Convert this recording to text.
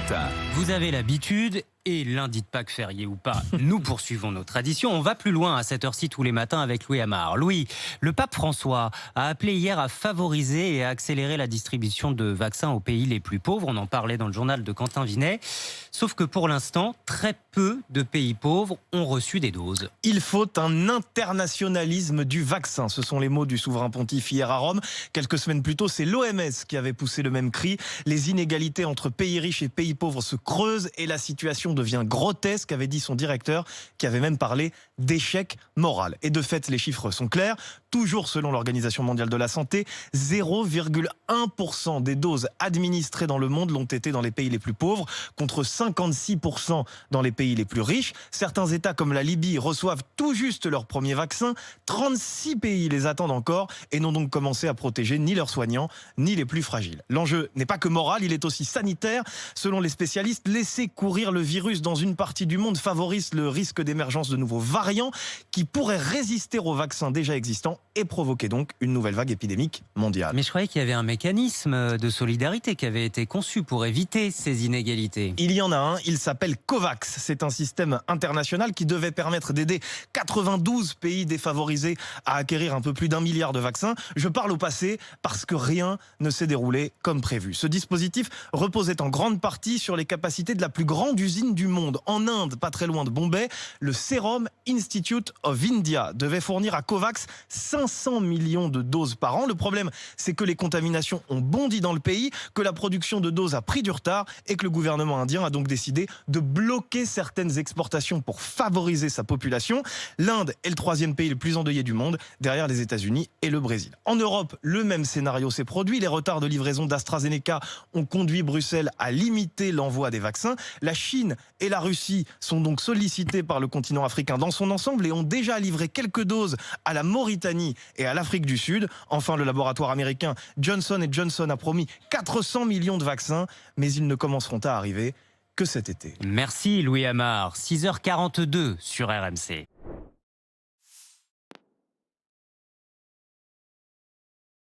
matin. Vous avez l'habitude, et lundi de Pâques férié ou pas, nous poursuivons nos traditions. On va plus loin à cette heure-ci tous les matins avec Louis Amar. Louis, le pape François a appelé hier à favoriser et à accélérer la distribution de vaccins aux pays les plus pauvres. On en parlait dans le journal de Quentin Vinet. Sauf que pour l'instant, très peu de pays pauvres ont reçu des doses. Il faut un internationalisme du vaccin. Ce sont les mots du souverain pontife hier à Rome. Quelques semaines plus tôt, c'est l'OMS qui avait poussé le même cri. Les inégalités entre pays riches et pays pauvres se creusent et la situation devient grotesque, avait dit son directeur, qui avait même parlé d'échec moral. Et de fait, les chiffres sont clairs. Toujours selon l'Organisation mondiale de la santé, 0,1% des doses administrées dans le monde l'ont été dans les pays les plus pauvres, contre 56% dans les pays les plus riches. Certains États comme la Libye reçoivent tout juste leur premier vaccin. 36 pays les attendent encore et n'ont donc commencé à protéger ni leurs soignants, ni les plus fragiles. L'enjeu n'est pas que moral, il est aussi sanitaire. Selon les spécialistes, laisser courir le virus dans une partie du monde favorise le risque d'émergence de nouveaux variants qui pourraient résister aux vaccins déjà existants et provoquer donc une nouvelle vague épidémique mondiale. Mais je croyais qu'il y avait un mécanisme de solidarité qui avait été conçu pour éviter ces inégalités. Il y en a un, il s'appelle COVAX. C'est un système international qui devait permettre d'aider 92 pays défavorisés à acquérir un peu plus d'1 milliard de vaccins. Je parle au passé parce que rien ne s'est déroulé comme prévu. Ce dispositif reposait en grande partie sur les capacités de la plus grande usine du monde. En Inde, pas très loin de Bombay, le Serum Institute of India devait fournir à COVAX 500 millions de doses par an. Le problème, c'est que les contaminations ont bondi dans le pays, que la production de doses a pris du retard et que le gouvernement indien a donc décidé de bloquer certaines exportations pour favoriser sa population. L'Inde est le 3e pays le plus endeuillé du monde, derrière les États-Unis et le Brésil. En Europe, le même scénario s'est produit. Les retards de livraison d'AstraZeneca ont conduit Bruxelles à limiter l'envoi des vaccins. La Chine et la Russie sont donc sollicitées par le continent africain dans son ensemble et ont déjà livré quelques doses à la Mauritanie et à l'Afrique du Sud. Enfin, le laboratoire américain Johnson & Johnson a promis 400 millions de vaccins, mais ils ne commenceront à arriver que cet été. Merci Louis Amar, 6h42 sur RMC.